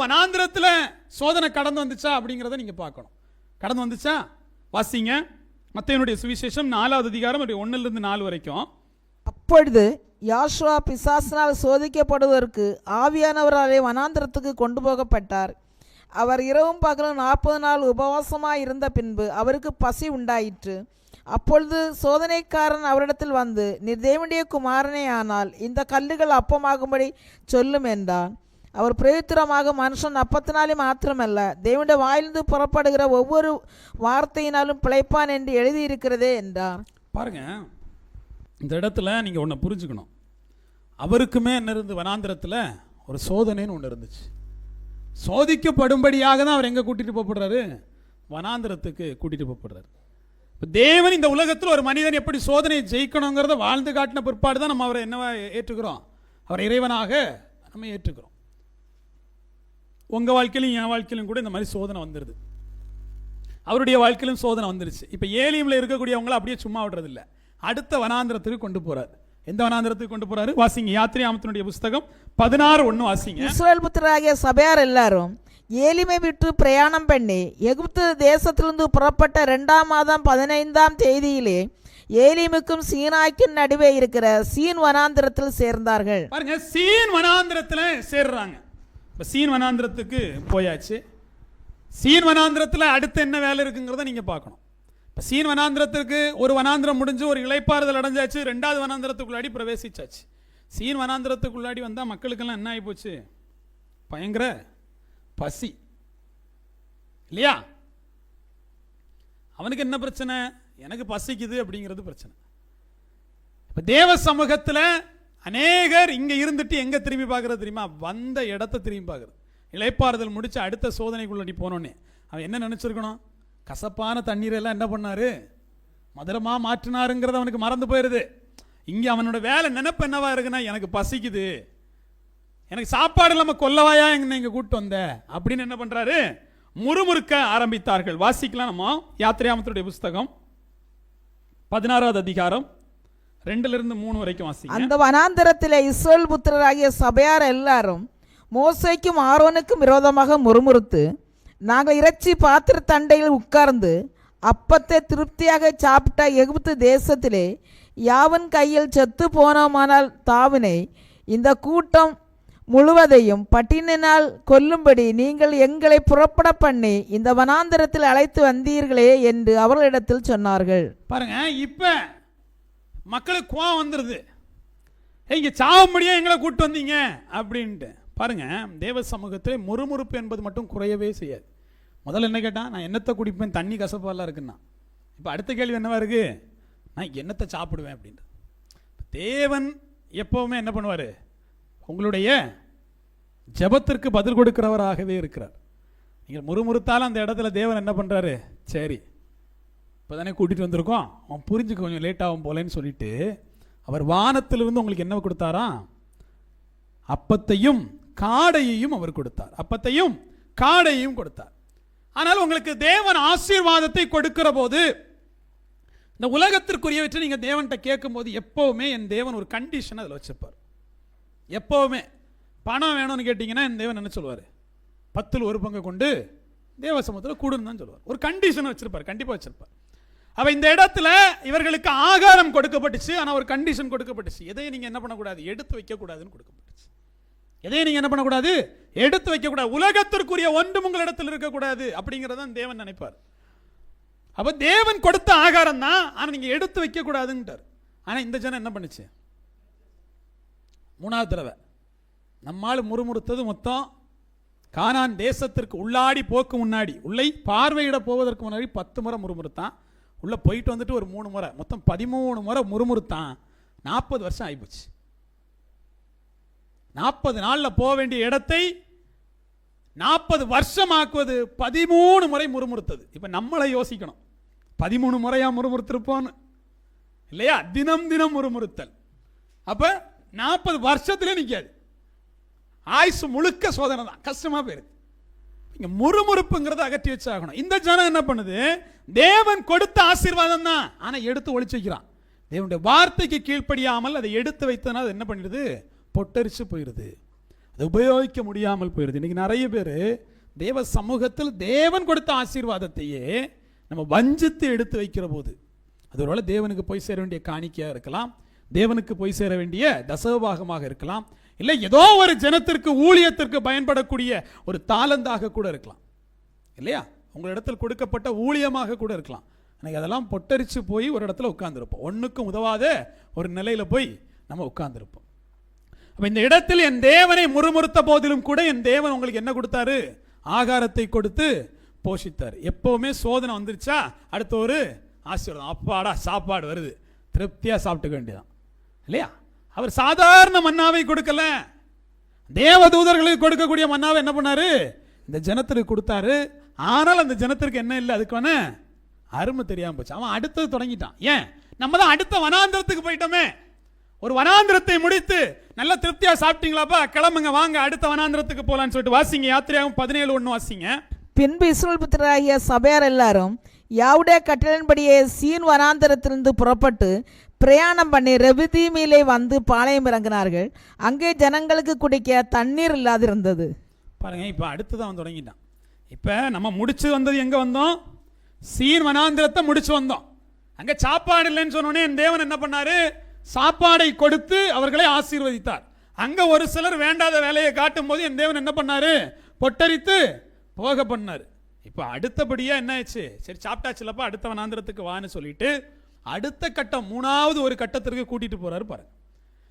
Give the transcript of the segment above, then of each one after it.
வனாந்திரத்தில் சோதனை கடந்து வந்துச்சா அப்படிங்கிறத நீங்க பார்க்கணும். கடந்து வந்துச்சா? வாசிங்க மத்தேயுனுடைய சுவிசேஷம் 4வது அதிகாரம் 1 - 4 வரைக்கும். அப்பொழுது யாஷுவா பிசாசினால் சோதிக்கப்படுவதற்கு ஆவியானவராலே வனாந்திரத்துக்கு கொண்டு போகப்பட்டார். அவர் இரவும் பகலும் 40 நாள் உபவாசமாய் இருந்த பின்பு அவருக்கு பசி உண்டாயிற்று. அப்பொழுது சோதனைக்காரன் அவரிடத்தில் வந்து, நீர் தேவனுடைய குமாரனே ஆனால் இந்த கல்லுகள் அப்பமாகும்படி சொல்லும் என்றான். அவர் பிரயுத்திரமாக, மனுஷன் அப்பத்தினாலே மாத்திரமல்ல தேவனுடைய வாயிலிருந்து புறப்படுகிற ஒவ்வொரு வார்த்தையினாலும் பிழைப்பான் என்று எழுதியிருக்கிறதே என்றார். பாருங்க, இந்த இடத்துல நீங்க ஒன்று புரிஞ்சுக்கணும். அவருக்குமே என்ன இருந்து? வனாந்திரத்தில் ஒரு சோதனைன்னு ஒன்று இருந்துச்சு. சோதிக்கப்படும்படியாக தான் அவர் எங்க கூட்டிட்டு போகப்படுறாரு? வனாந்திரத்துக்கு கூட்டிட்டு போகப்படுறாரு. தேவன் இந்த உலகத்தில் ஒரு மனிதன் எப்படி சோதனையை ஜெயிக்கணுங்கிறத வாழ்ந்து காட்டின பிற்பாடு தான் நம்ம அவரை என்னவா ஏற்றுக்கிறோம்? அவர் இறைவனாக நம்ம ஏற்றுக்கிறோம். உங்க வாழ்க்கையிலும் என் வாழ்க்கையிலும் கூட இந்த மாதிரி சோதனை வந்துடுது. அவருடைய வாழ்க்கையிலும் சோதனை வந்துருச்சு. இப்போ ஏலியம்ல இருக்கக்கூடியவங்களை அப்படியே சும்மா விடுறது இல்லை, அடுத்த வனாந்திரத்துக்கு கொண்டு போறாரு. எந்த வனாந்திரத்துக்கு கொண்டு போறாரு? வாசிங்க யாத்திராகமத்தினுடைய புஸ்தகம் 16:1 வாசிங்க. இஸ்ரவேல் புத்திரராகிய சபையார் எல்லாரும் ஏலிமை விட்டு பிரயாணம் பண்ணி எகிப்து தேசத்திலிருந்து புறப்பட்ட 2ஆம் மாதம் 15ஆம் தேதியிலே ஏலிமுக்கும் சீனாய்க்கும் நடுவே இருக்கிற சீன் வனாந்திரத்தில் சேர்ந்தார்கள். பாருங்க, சீன் வனாந்திரத்தில் சேர்றாங்க. இப்போ சீன் வனாந்திரத்துக்கு போயாச்சு. சீன் வனாந்திரத்தில் அடுத்து என்ன வேலை இருக்குங்கிறத நீங்க பார்க்கணும். இப்போ சீன் வனாந்திரத்திற்கு ஒரு வனாந்திரம் முடிஞ்சு ஒரு இளைப்பாறுதல் அடைஞ்சாச்சு. 2வது வனாந்திரத்துக்குள்ளாடி பிரவேசிச்சாச்சு. சீன் வனாந்திரத்துக்குள்ளாடி வந்தால் மக்களுக்கெல்லாம் என்ன ஆகி போச்சு? பயங்கர பசி இல்லையா? அவனுக்கு என்ன பிரச்சனை? எனக்கு பசிக்குது அப்படிங்கிறது பிரச்சனை. இப்போ தேவ சமூகத்தில் அநேகர் இங்கே இருந்துட்டு எங்கே திரும்பி பார்க்கறது தெரியுமா? வந்த இடத்த திரும்பி பார்க்கறது. இளைப்பாறுதல் முடிச்சு அடுத்த சோதனைக்குள்ளடி போனோன்னே அவன் என்ன நினச்சிருக்கணும்? கசப்பான தண்ணீரெல்லாம் என்ன பண்ணாரு? மதுரமா மாற்றினாருங்கிறது அவனுக்கு மறந்து போயிருது. இங்கே அவனோட வேலை நினைப்பு என்னவா இருக்குன்னா, எனக்கு பசிக்குது, எனக்கு சாப்பாடு இல்லாமல் கொல்லவாயா என்ன இங்கே கூப்பிட்டு வந்த அப்படின்னு என்ன பண்றாரு? முறுமுறுக்க ஆரம்பித்தார்கள். வாசிக்கலாம் நம்ம யாத்திராகமத்தினுடைய புஸ்தகம் 16வது அதிகாரம் 2 - 3 வரைக்கும் வாசிங்க. அந்த வனாந்திரத்திலே இஸ்ரவேல் புத்திரராகிய சபையார் எல்லாரும் மோசேக்கும் ஆரோனுக்கும் விரோதமாக முறுமுறுத்து, நாங்கள் இறைச்சி பாத்திர தண்டையில் உட்கார்ந்து அப்பத்தை திருப்தியாக சாப்பிட்ட எகிப்து தேசத்திலே யாவன் கையில் செத்து போனோமானால் தாவினை இந்த கூட்டம் முழுவதையும் பட்டினினால் கொல்லும்படி நீங்கள் எங்களை புறப்பட பண்ணி இந்த வனாந்திரத்தில் அழைத்து வந்தீர்களே என்று அவர்களிடத்தில் சொன்னார்கள். பாருங்க, இப்ப மக்களுக்கு கோவம் வந்துருது. இங்க சாவும்படியா எங்களை கூட்டு வந்தீங்க அப்படின்ட்டு. பாருங்க, தேவ சமூகத்தில் முறுமுறுப்பு என்பது மட்டும் குறையவே செய்யாது. முதல்ல என்ன கேட்டா, நான் என்னத்தை குடிப்பேன், தண்ணி கசப்பாலாம் இருக்குன்னா. இப்போ அடுத்த கேள்வி என்னவா இருக்கு? நான் என்னத்தை சாப்பிடுவேன் அப்படின்ட்டு. தேவன் எப்பவுமே என்ன பண்ணுவார்? உங்களுடைய ஜெபத்திற்கு பதில் கொடுக்கிறவராகவே இருக்கிறார். நீங்கள் முறுமுறுத்தாலும் அந்த இடத்துல தேவன் என்ன பண்ணுறாரு? சரி, இப்போ தானே கூட்டிகிட்டு வந்திருக்கோம், அவன் புரிஞ்சுக்க கொஞ்சம் லேட் ஆகும் போலேன்னு சொல்லிட்டு அவர் வானத்திலிருந்து உங்களுக்கு என்ன கொடுத்தாராம்? அப்பத்தையும் காடையையும் அவர் கொடுத்தார். அப்பத்தையும் காடையையும் கொடுத்தார். ஆனால் உங்களுக்கு தேவன் ஆசீர்வாதத்தை கொடுக்கிற போது, இந்த உலகத்திற்குரியவற்றை நீங்க தேவன்கிட்ட கேட்கும் போது எப்பவுமே என் தேவன் ஒரு கண்டிஷன் அதில் வச்சிருப்பார். எப்பவுமே பணம் வேணும்னு கேட்டீங்கன்னா என் தேவன் என்ன சொல்லுவார்? 10ல் 1 பங்கு கொண்டு தேவ சமூகத்தில் கூடுன்னு தான் சொல்லுவார். ஒரு கண்டிஷன் வச்சிருப்பார், கண்டிப்பாக வச்சிருப்பார். அவ இந்த இடத்துல இவர்களுக்கு ஆகாரம் கொடுக்கப்பட்டுச்சு, ஆனால் ஒரு கண்டிஷன் கொடுக்கப்பட்டுச்சு. எதையும் நீங்க என்ன பண்ணக்கூடாது? எடுத்து வைக்கக்கூடாதுன்னு கொடுக்கப்பட்டுச்சு. எதையும் நீங்க என்ன பண்ணக்கூடாது? எடுத்து வைக்கக்கூடாது. உலகத்திற்குரிய ஒன்றும் உங்களிடத்தில் இருக்கக்கூடாது அப்படிங்கிறத தேவன் நினைப்பார். அப்ப தேவன் கொடுத்த ஆகாரம் தான், ஆனா நீங்க எடுத்து வைக்க கூடாதுன்ட்டார். ஆனா இந்த ஜனம் என்ன பண்ணுச்சு? 3வது தடவை நம்மால் முறுமுறுத்தது மொத்தம் கானான் தேசத்திற்கு உள்ளாடி போக்கு முன்னாடி, உள்ளே பார்வையிட போவதற்கு முன்னாடி 10 முறை முறுமுறுத்தான். உள்ள போயிட்டு வந்துட்டு ஒரு 3 முறை, மொத்தம் 13 முறை முறுமுறுத்தான். 40 வருஷம் ஆயிப்போச்சு. 40 நாளில் போக வேண்டிய இடத்தை 40 வருஷம் ஆக்குவது 13 முறை முறுமுறுத்தது. இப்ப நம்மளை யோசிக்கணும், 13 முறையா முறுமுறுத்திருப்போன்னு இல்லையா? தினம் தினம் முறுமுறுத்தல். அப்ப 40 வருஷத்துல நிக்காது, ஆயுசு முழுக்க சோதனை தான், கஷ்டமா போயிருக்கு. இங்க முறுமுறுப்புங்கிறத அகற்றி வச்சாகணும். இந்த ஜனம் என்ன பண்ணுது? தேவன் கொடுத்த ஆசீர்வாதம் தான், ஆனா எடுத்து ஒளிச்சு வைக்கிறான். தேவனுடைய வார்த்தைக்கு கீழ்ப்படியாமல் அதை எடுத்து வைத்தனால் என்ன பண்ணிடுது? பொட்டரிச்சு போயிடுது. அது உபயோகிக்க முடியாமல் போயிடுது. இன்னைக்கு நிறைய பேர் தேவ சமூகத்தில் தேவன் கொடுத்த ஆசீர்வாதத்தையே நம்ம வஞ்சித்து எடுத்து வைக்கிற போது, அது ஒருவேளை தேவனுக்கு போய் சேர வேண்டிய காணிக்கையாக இருக்கலாம், தேவனுக்கு போய் சேர வேண்டிய தசமபாகமாக இருக்கலாம், இல்லை ஏதோ ஒரு ஜனத்திற்கு ஊழியத்திற்கு பயன்படக்கூடிய ஒரு தாளந்தாக கூட இருக்கலாம், இல்லையா? உங்களிடத்தில் கொடுக்கப்பட்ட ஊழியமாக கூட இருக்கலாம். எனக்கு அதெல்லாம் பொட்டரிச்சு போய் ஒரு இடத்துல உட்கார்ந்துருப்போம், ஒன்றுக்கும் உதவாத ஒரு நிலையில் போய் நம்ம உட்கார்ந்துருப்போம். அப்போ இந்த இடத்தில் என் தேவனை முறுமுறுத்த போதிலும் கூட என் தேவன் உங்களுக்கு என்ன கொடுத்தாரு? ஆகாரத்தை கொடுத்து போஷித்தார். எப்பவுமே சோதனை வந்துருச்சா அடுத்த ஒரு ஆசீர்வாதம், அப்பாடா சாப்பாடு வருது, திருப்தியா சாப்பிட்டுக்க வேண்டியதான், இல்லையா? அவர் சாதாரண மன்னாவை கொடுக்கல, தேவதூதர்களுக்கு கொடுக்கக்கூடிய மன்னாவை என்ன பண்ணாரு? இந்த ஜனத்திற்கு கொடுத்தாரு. ஆனால் அந்த ஜனத்திற்கு என்ன இல்லை, அதுக்கான அருமை தெரியாம போச்சு. அவன் அடுத்தது தொடங்கிட்டான். ஏன்? நம்ம தான் அடுத்த வனாந்திரத்துக்கு போயிட்டோமே. ஒரு வனாந்திரத்தை முடித்து நல்ல திருப்தியா சாப்பிட்டீங்களாப்பா, கிளம்புங்க வாங்க அடுத்த வனாந்திரத்துக்கு போலான்னு சொல்லிட்டு வாசிங்க. யாத்திரையாகும் 17:1 வாசிங்க. பின்பு இஸ்ரவேல் புத்திரராகிய சபையார் எல்லாரும் யாவுடைய கட்டளையின்படியே சீன் வனாந்திரத்திலிருந்து புறப்பட்டு பிரயாணம் பண்ணி ரெபிதீமிலே வந்து பாளையம் இறங்கினார்கள். அங்கே ஜனங்களுக்கு குடிக்க தண்ணீர் இல்லாதிருந்தது. பாருங்க, இப்ப அடுத்துதான் அவன் தொடங்கிட்டான். இப்ப நம்ம முடிச்சு வந்தது எங்க வந்தோம்? சீன் வனாந்திரத்தை முடிச்சு வந்தோம். அங்க சாப்பாடு இல்லைன்னு சொன்னோடனே என் தேவன் என்ன பண்ணாரு? சாப்பாடை கொடுத்து அவர்களை ஆசீர்வதித்தார். அங்க ஒரு சிலர் வேண்டாத வேலையை காட்டும் போது என் தேவன் என்ன பண்ணாரு? பொட்டரித்து போக பண்ணாரு. இப்ப அடுத்தபடியா என்ன ஆச்சு? சரி சாப்பிட்டாச்சுலப்பா, அடுத்த வனாந்திரத்துக்கு வான்னு சொல்லிட்டு அடுத்த கட்டம், மூணாவது ஒரு கட்டத்திற்கு கூட்டிட்டு போறாரு பாருங்க.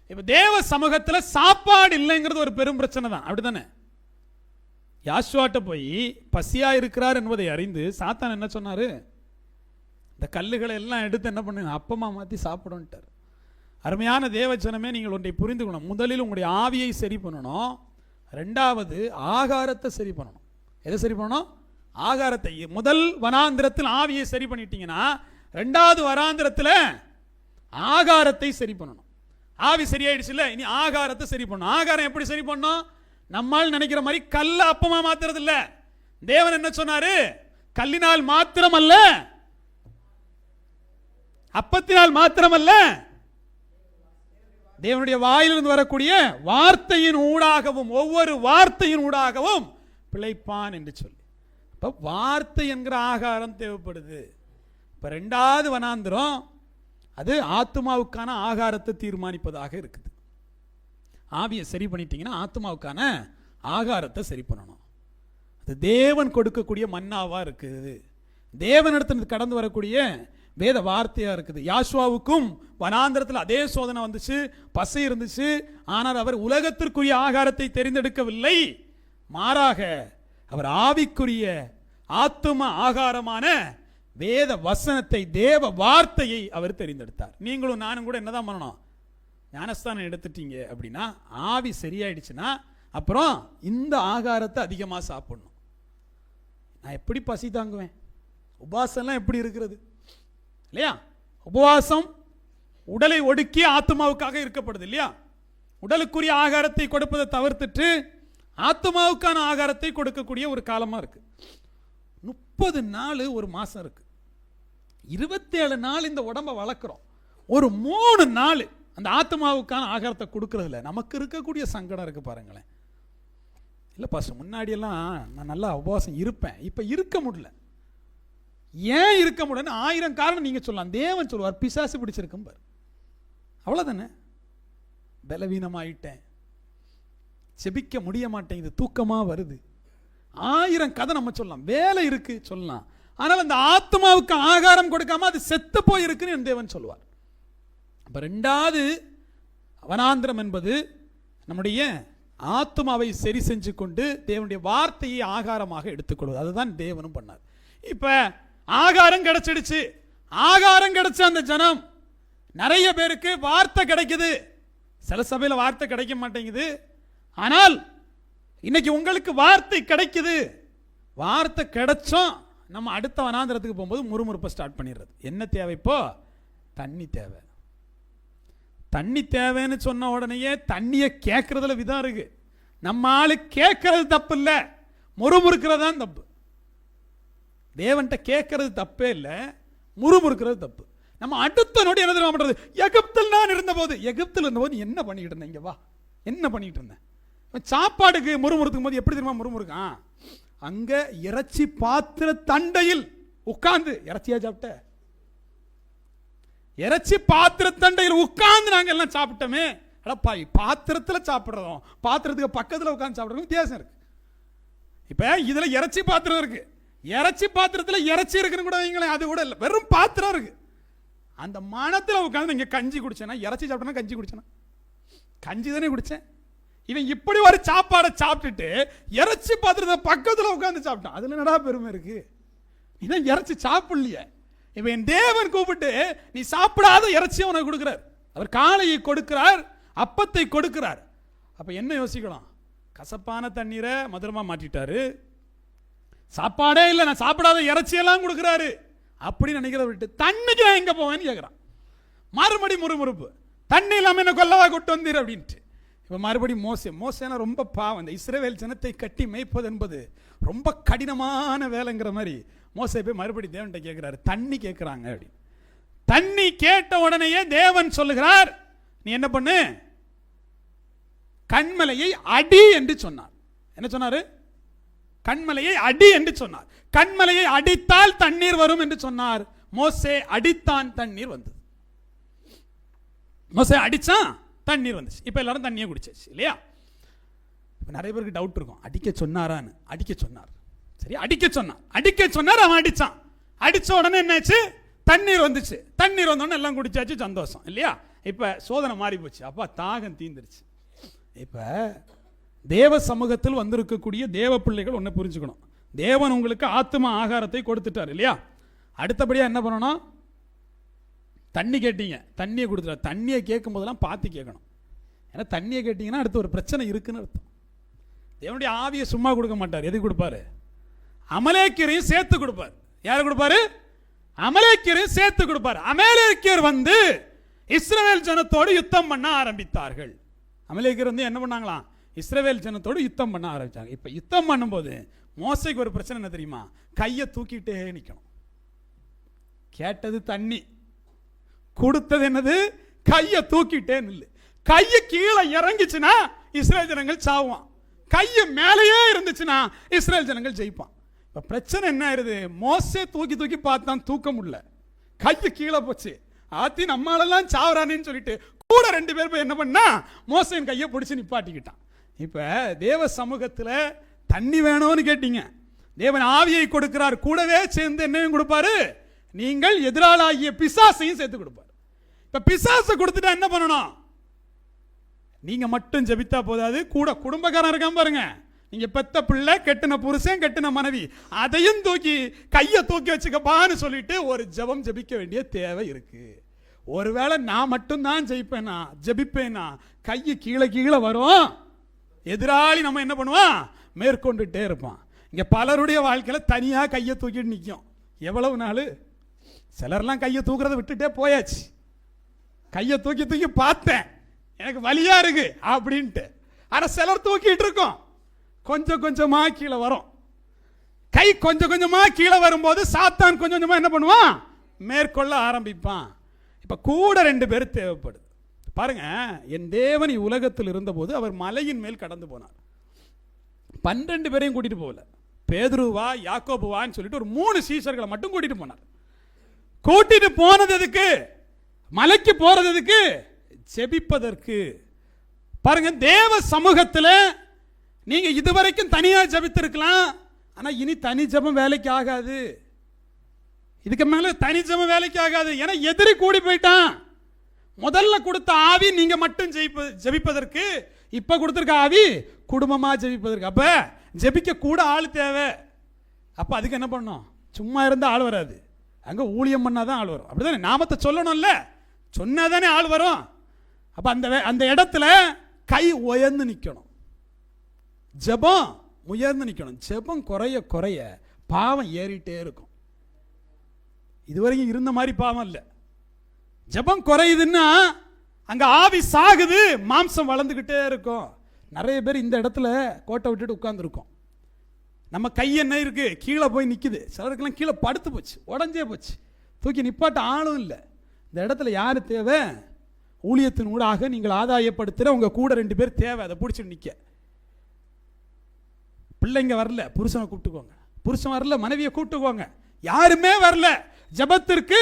இப்ப தேவ சமூகத்துல சாப்பாடு இல்லைங்கிறது ஒரு பெரும் பிரச்சனை தான், அப்படித்தானே? யாசுவாட்ட போய் பசியா இருக்கிறார் என்பதை அறிந்து சாத்தான் என்ன சொன்னாரு? இந்த கல்லுகளை எல்லாம் எடுத்து என்ன பண்ணுங்க, அப்பமா மாத்தி சாப்பிடுன்ட்டார். அருமையான தேவ ஜனமே, நீங்கள் ஒன்றை புரிந்து கொள்ளணும். முதலில் உங்களுடைய ஆவியை சரி பண்ணணும், ரெண்டாவது ஆகாரத்தை சரி பண்ணணும். எதை சரி பண்ணணும்? ஆகாரத்தை. முதல் வனாந்திரத்தில் ஆவியை சரி பண்ணிட்டீங்கன்னா ரெண்டாவது வனாந்திரத்தில் ஆகாரத்தை சரி பண்ணணும். ஆவி சரியாயிடுச்சுல, இனி ஆகாரத்தை சரி பண்ணணும். ஆகாரம் எப்படி சரி பண்ணணும்? நம்மால் நினைக்கிற மாதிரி கல்ல அப்பமா மாத்துறது இல்ல. தேவன் என்ன சொன்னாரு? கல்லினால் மாத்திரமல்ல, அப்பத்தினால் மாத்திரமல்ல, தேவனுடைய வாயிலிருந்து வரக்கூடிய வார்த்தையின் ஊடாகவும், ஒவ்வொரு வார்த்தையின் ஊடாகவும் பிழைப்பான் என்று சொல்லி. இப்ப வார்த்தை என்கிற ஆகாரம் தேவைப்படுது. இப்ப ரெண்டாவது வனாந்திரம் அது ஆத்மாவுக்கான ஆகாரத்தை தீர்மானிப்பதாக இருக்குது. ஆவியை சரி பண்ணிட்டீங்கன்னா ஆத்மாவுக்கான ஆகாரத்தை சரி பண்ணணும். அது தேவன் கொடுக்கக்கூடிய மன்னாவா இருக்குது, தேவனிடத்திலிருந்து கடந்து வரக்கூடிய வேத வார்த்தையா இருக்குது. யாசுவாவுக்கும் வனாந்திரத்தில் அதே சோதனை வந்துச்சு, பசி இருந்துச்சு. ஆனால் அவர் உலகத்திற்குரிய ஆகாரத்தை தெரிந்தெடுக்கவில்லை, மாறாக அவர் ஆவிக்குரிய ஆத்தும ஆகாரமான வேத வசனத்தை, தேவ வார்த்தையை அவர் தெரிந்தெடுத்தார். நீங்களும் நானும் கூட என்னதான் பண்ணணும்? ஞானஸ்தானம் எடுத்துட்டீங்க அப்படின்னா, ஆவி சரியாயிடுச்சுன்னா அப்புறம் இந்த ஆகாரத்தை அதிகமாக சாப்பிடணும். நான் எப்படி பசி தாங்குவேன்? உபவாசம்லாம் எப்படி இருக்கிறது இல்லையா? உபவாசம் உடலை ஒடுக்கி ஆத்மாவுக்காக இருக்கப்படுது இல்லையா? உடலுக்குரிய ஆகாரத்தை கொடுப்பதை தவிர்த்துட்டு ஆத்மாவுக்கான ஆகாரத்தை கொடுக்கக்கூடிய ஒரு காலமா இருக்கு. 30 நாள் ஒரு மாசம் இருக்கு, 27 நாள் இந்த உடம்பை வளர்க்குறோம். ஒரு 3 நாள் அந்த ஆத்மாவுக்கான ஆகாரத்தை கொடுக்கறதுல நமக்கு இருக்கக்கூடிய சங்கடம் இருக்கு பாருங்களேன். இல்லை பாஸ்டர், முன்னாடியெல்லாம் நான் நல்லா உபவாசம் இருப்பேன், இப்போ இருக்க முடியல. ஏன் இருக்க முடியலன்னு 1000 காரணம் நீங்க சொல்லலாம். தேவன் சொல்லுவார், பிசாசு பிடிச்சிருக்கும் பாரு, அவ்வளோதானே. பலவீனமாயிட்டேன், செபிக்க முடிய மாட்டேங்குது, தூக்கமாக வருது, 1000 கதை நம்ம சொல்லலாம். வேலை இருக்கு சொல்லலாம். ஆனால் அந்த ஆத்மாவுக்கு ஆகாரம் கொடுக்காம அது செத்து போயிருக்குன்னு என் தேவன் சொல்லுவார். அப்போ ரெண்டாவது வனாந்திரம் என்பது நம்முடைய ஆத்மாவை சரி செஞ்சு கொண்டு தேவனுடைய வார்த்தையை ஆகாரமாக எடுத்துக்கொள்வது. அதுதான் தேவனும் பண்ணார். இப்போ ஆகாரம் கிடைச்சிடுச்சு. ஆகாரம் கிடைச்ச அந்த ஜனம், நிறைய பேருக்கு வார்த்தை கிடைக்குது. சில சபையில் வார்த்தை கிடைக்க மாட்டேங்குது. ஆனால் இன்னைக்கு உங்களுக்கு வார்த்தை கிடைக்குது. வார்த்தை கிடைச்சோம், நம்ம அடுத்த வனாந்திரத்துக்கு போகும்போது முறுமுறுப்பை ஸ்டார்ட் பண்ணிடுறது. என்ன தேவை? இப்போ தண்ணி தேவை. தண்ணி தேவைன்னு சொன்ன உடனேயே தண்ணியை கேட்கறதுல விதம் இருக்கு. நம்ம ஆளு கேட்கறது தப்பு இல்லை, முறுமுறுக்கிறது தான் தப்பு. தேவன்கிட்ட கேட்கறது தப்பே இல்லை, முறுமுறுக்கிறது தப்பு. நம்ம அடுத்த நொடி என்ன தெரியுமா பண்றது? எகிப்தில் நான் இருந்தபோது, எகிப்தில் இருந்தபோது என்ன பண்ணிட்டு இருந்தேன்? இங்க வா, என்ன பண்ணிட்டு இருந்தேன்? சாப்பாடுக்கு முறுமுறுக்கும் போது எப்படி தெரியுமா முறுமுறுக்கான்? அங்க இறைச்சி பாத்திர தண்டையில் உட்கார்ந்து இறைச்சியா சாப்பிட்ட, இறைச்சி பாத்திர தண்டையில் உட்கார்ந்து நாங்க எல்லாம் சாப்பிட்டோமே. அடப்பாய், பாத்திரத்தில் சாப்பிட்றதும் பாத்திரத்துக்கு பக்கத்தில் உட்கார்ந்து சாப்பிட்றதும் வித்தியாசம் இருக்கு. இப்ப இதுல இறைச்சி பாத்திரம் இருக்கு, இறைச்சி பாத்திரத்தில் இறைச்சி இருக்குன்னு கூட வைங்களேன், அது கூட இல்லை, வெறும் பாத்திரம் இருக்கு. அந்த மனத்தில் உட்காந்து இங்க கஞ்சி குடிச்சேன்னா, இறைச்சி சாப்பிட்டேன்னா கஞ்சி குடிச்சேன்னா, கஞ்சி தானே குடிச்சேன். இவன் இப்படி ஒரு சாப்பாடை சாப்பிட்டுட்டு இறைச்சி பாத்திரத்தை பக்கத்தில் உட்காந்து சாப்பிட்டான். அதுல என்னடா பெருமை இருக்கு? இதான் இறைச்சி சாப்பிடலையே. இவன் என் தேவன் கூப்பிட்டு நீ சாப்பிடாத இறைச்சியை உனக்கு கொடுக்கிறார். அவர் காளையை கொடுக்கிறார், அப்பத்தை கொடுக்கிறார். அப்ப என்ன யோசிக்கலாம்? கசப்பான தண்ணீரை மதுரமா மாற்றிட்டாரு, சாப்பாடே இல்லை, நான் சாப்பிடாத இறைச்சியெல்லாம் கொடுக்கிறாரு அப்படின்னு நினைக்கிறத விட்டு தண்ணிக்கு நான் எங்க போவேன்னு கேட்கிறான். மறுபடி முறுமுறுப்பு, தண்ணி இல்லாம என்ன கொல்லவா கொண்டு வந்தீர் அப்படின்ட்டு. இப்ப மறுபடி மோசேனா ரொம்ப பாவம். இந்த இஸ்ரவேல் ஜனத்தை கட்டி மேய்ப்பது என்பது ரொம்ப கடினமான வேலைங்கிற மாதிரி மோசே போய் மறுபடி தேவன்கிட்ட கேட்கிறாரு, தண்ணி கேட்கிறாங்க அப்படி. தண்ணி கேட்ட உடனேயே தேவன் சொல்லுகிறார், நீ என்ன பண்ணு, கண்மலையை அடி என்று சொன்னார். என்ன சொன்னாரு? கண்மலையை அடி என்று சொன்னார். கண்மலையை அடித்தால் தண்ணீர் வரும் என்று சொன்னார். மோசே அடித்தான், தண்ணீர் வந்தது. மோசே அடிச்சான், தண்ணீர் வந்துச்சு. இப்ப எல்லாரும் தண்ணியை குடிச்சாச்சு இல்லையா? இப்ப நிறைய பேருக்கு டவுட் இருக்கும், அடிக்க சொன்னாரான்னு. அடிக்க சொன்னார், சரி, அடிக்க சொன்னார், அடிக்க சொன்னார், அவன் அடிச்சான். அடிச்ச உடனே என்னாச்சு? தண்ணீர் வந்துச்சு. தண்ணீர் வந்தோடனே எல்லாம் குடிச்சாச்சு, சந்தோஷம் இல்லையா? இப்ப சோதனை மாறி போச்சு. அப்பா தாகம் தீந்துருச்சு. இப்ப தேவ சமூகத்தில் வந்திருக்கக்கூடிய தேவ பிள்ளைகள் ஒன்று புரிஞ்சுக்கணும். தேவன் உங்களுக்கு ஆத்ம ஆகாரத்தை கொடுத்துட்டார் இல்லையா? அடுத்தபடியா என்ன பண்ணணும்? தண்ணி கேட்டீங்க, தண்ணியை கொடுத்துட்டார். தண்ணியை கேட்கும் போதெல்லாம் பார்த்து கேட்கணும். ஏன்னா தண்ணியை கேட்டீங்கன்னா அடுத்து ஒரு பிரச்சனை இருக்குன்னு அர்த்தம். தேவனுடைய ஆவியை சும்மா கொடுக்க மாட்டார். எது கொடுப்பாரு? அமலேக்கியரையும் சேர்த்து கொடுப்பார். யாரு கொடுப்பாரு? அமலேக்கியரையும் சேர்த்து கொடுப்பார். அமலேக்கியர் வந்து இஸ்ரவேல் ஜனத்தோடு யுத்தம் பண்ண ஆரம்பித்தார்கள். அமலேக்கியர் வந்து என்ன பண்ணாங்களாம்? இஸ்ரவேல் ஜனத்தோடு யுத்தம் பண்ண ஆரம்பிச்சாங்க. இப்ப யுத்தம் பண்ணும்போது மோசைக்கு ஒரு பிரச்சனை என்ன தெரியுமா? கையை தூக்கிட்டே நிக்கணும். கேட்டது தண்ணி, கொடுத்தது என்னது? கையை தூக்கிட்டே நில்லு. கையை கீழே இறங்கிச்சுன்னா இஸ்ரேல் ஜனங்கள் சாவான், கையை மேலேயே இருந்துச்சுன்னா இஸ்ரேல் ஜனங்கள் ஜெயிப்பான். இப்ப பிரச்சனை என்ன ஆயிருது? மோசே தூக்கி தூக்கி பார்த்தான், தூக்க முடியல, கையை கீழே போச்சு. ஆத்தி நம்மளெல்லாம் சாவரானேன்னு சொல்லிட்டு கூட 2 பேர் போய் என்ன பண்ணா, மோசேன் கையை பிடிச்சு நிப்பாட்டிக்கிட்டான். இப்ப தேவ சமூகத்துல தண்ணி வேணும்னு கேட்டீங்க, தேவன் ஆவியை கொடுக்கிறார், கூடவே சேர்ந்து என்னையும் கொடுப்பாரு, நீங்கள் எதிராளாகிய பிசாசையும் சேர்த்து கொடுப்பார். இப்ப பிசாசை கொடுத்துட்டா என்ன பண்ணணும்? நீங்க மட்டும் ஜெபித்தா போதாது, கூட குடும்பக்காரன் இருக்கான் பாருங்க, நீங்க பெத்த பிள்ளை, கெட்டின புருஷன், கெட்டின மனைவி, அதையும் தூக்கி கையை தூக்கி வச்சுக்கப்பான்னு சொல்லிட்டு ஒரு ஜெபம் ஜெபிக்க வேண்டிய தேவை இருக்கு. ஒருவேளை நான் மட்டும் தான் ஜெயிப்பேனா, ஜெபிப்பேனா, கையை கீழே கீழே வரும், எதிராளி நம்ம என்ன பண்ணுவான்? மேற்கொண்டுட்டே இருப்பான். இங்க பலருடைய வாழ்க்கையில தனியா கையை தூக்கிட்டு நிற்கும். எவ்வளவு நாள்? சிலர்லாம் கையை தூக்குறதை விட்டுட்டே போயாச்சு. கையை தூக்கி தூக்கி பார்த்தேன், எனக்கு வலியா இருக்கு அப்படின்ட்டு. ஆனா சிலர் தூக்கிட்டு இருக்கோம், கொஞ்சம் கொஞ்சமா கீழே வரும். கை கொஞ்சம் கொஞ்சமா கீழே வரும்போது சாத்தான் கொஞ்சம் கொஞ்சமா என்ன பண்ணுவான்? மேற்கொள்ள ஆரம்பிப்பான். இப்ப கூட 2 பேர் தேவைப்படுது. பாருங்க, என் தேவன் உலகத்தில் இருந்தபோது அவர் மலையின் மேல் கடந்து போனார். 12 பேரையும் கூட்டிட்டு போகல, பேதுருவா யாக்கோபுவான்னு சொல்லிட்டு ஒரு 3 சீஷர்களை மட்டும் கூட்டிட்டு போனார். கூட்டிட்டு போனது எதுக்கு? மலைக்கு போறது எதுக்கு? ஜெபிப்பதற்கு. பாருங்க, தேவ சமூகத்தில் நீங்க இதுவரைக்கும் தனியா ஜெபித்திருக்கலாம், ஆனா இனி தனி ஜெபம் வேலைக்கு ஆகாது. இதுக்கு மேல தனி ஜெபம் வேலைக்கு ஆகாது. ஏன்னா எதிரி கூடி போயிட்டான். முதல்ல கொடுத்த ஆவி நீங்க மட்டும் ஜெபிப்பதற்கு, இப்ப கொடுத்திருக்க ஆவி குடும்பமா ஜெபிப்பதற்கு. அப்ப ஜெபிக்க கூட ஆள் தேவை. அப்ப அதுக்கு என்ன பண்ணணும்? சும்மா இருந்தா ஆள் வராது, அங்க ஊழியம் பண்ணாதான் ஆள் வரும். அப்படிதானே? நாமத்தை சொல்லணும்ல, சொன்னாதானே ஆள் வரும். அப்ப அந்த இடத்துல கை உயர்ந்து நிக்கணும், ஜெபம் உயர்ந்து நிக்கணும். ஜெபம் குறைய குறைய பாவம் ஏறிட்டே இருக்கும். இதுவரைக்கும் இருந்த மாதிரி பாவம் இல்லை. ஜெபம் குறையுதுன்னா அங்க ஆவி சாகுது, மாம்சம் வளர்ந்துகிட்டே இருக்கும். நிறைய பேர் இந்த இடத்துல கோட்டை விட்டுட்டு உட்கார்ந்து இருக்கோம். நம்ம கை என்ன இருக்கு? கீழே போய் நிக்குது. சிலருக்கெல்லாம் கீழே படுத்து போச்சு, உடஞ்சே போச்சு, தூக்கி நிப்பாட்ட ஆளும் இல்லை. இந்த இடத்துல யாரு தேவை? ஊழியத்தின் ஊடாக நீங்கள் ஆதாயப்படுத்துகிற உங்க கூட 2 பேர் தேவை, அதை பிடிச்சிட்டு நிற்க. பிள்ளைங்க வரல, புருஷனை கூப்பிட்டுக்கோங்க. புருஷன் வரல, மனைவியை கூப்பிட்டுக்கோங்க. யாருமே வரல ஜெபத்திற்கு,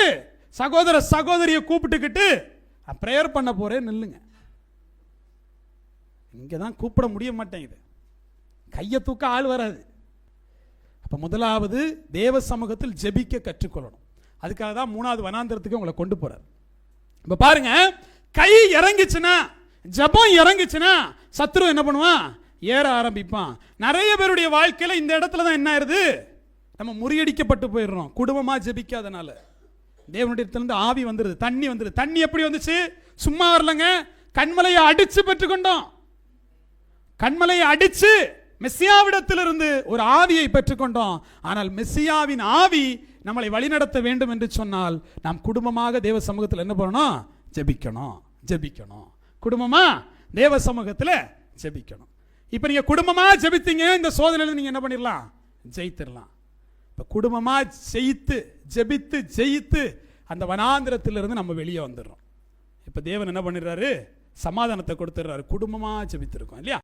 சகோதர சகோதரியை கூப்பிட்டுக்கிட்டு பிரேயர் பண்ண போறேன் நில்லுங்க. இங்கே தான் கூப்பிட முடிய மாட்டேங்குது, கையை தூக்க ஆள் வராது. அப்போ முதலாவது தேவ சமூகத்தில் ஜெபிக்க கற்றுக்கொள்ளணும். அதுக்காக தான் 3வது வனாந்திரத்துக்கு உங்களை கொண்டு போறார். இப்போ பாருங்க, கை இறங்கிச்சுன்னா, ஜெபம் இறங்கிச்சுன்னா சத்துரு என்ன பண்ணுவான்? ஏற ஆரம்பிப்பான். நிறைய பேருடைய வாழ்க்கையில் இந்த இடத்துல தான் என்ன ஆயிருது? நம்ம முறியடிக்கப்பட்டு போயிடுறோம், குடும்பமா ஜெபிக்காதனால. தேவனுடைய இடத்துல ஆவி வந்துருது, தண்ணி வந்துருது. தண்ணி எப்படி வந்துச்சு? சும்மா வரலங்க, கண்மலையை அடிச்சு பெற்றுக்கொண்டோம். கண்மலையை அடிச்சு மெஸ்ஸியாவிடத்திலிருந்து ஒரு ஆவியை பெற்றுக்கொண்டோம். ஆனால் மெஸ்ஸியாவின் ஆவி நம்மளை வழிநடத்த வேண்டும் என்று சொன்னால் நாம் குடும்பமாக தேவ சமூகத்தில் என்ன பண்ணணும்? ஜெபிக்கணும். ஜெபிக்கணும், குடும்பமா தேவ சமூகத்தில் ஜெபிக்கணும். இப்போ நீங்க குடும்பமா ஜெபித்தீங்க, இந்த சோதனையில நீங்க என்ன பண்ணிடலாம்? ஜெயித்திடலாம். இப்போ குடும்பமா ஜெபித்து ஜெயித்து அந்த வனாந்திரத்திலிருந்து நம்ம வெளியே வந்துடுறோம். இப்போ தேவன் என்ன பண்ணிடுறாரு? சமாதானத்தை கொடுத்துடுறாரு. குடும்பமா ஜெபித்திருக்கோம் இல்லையா?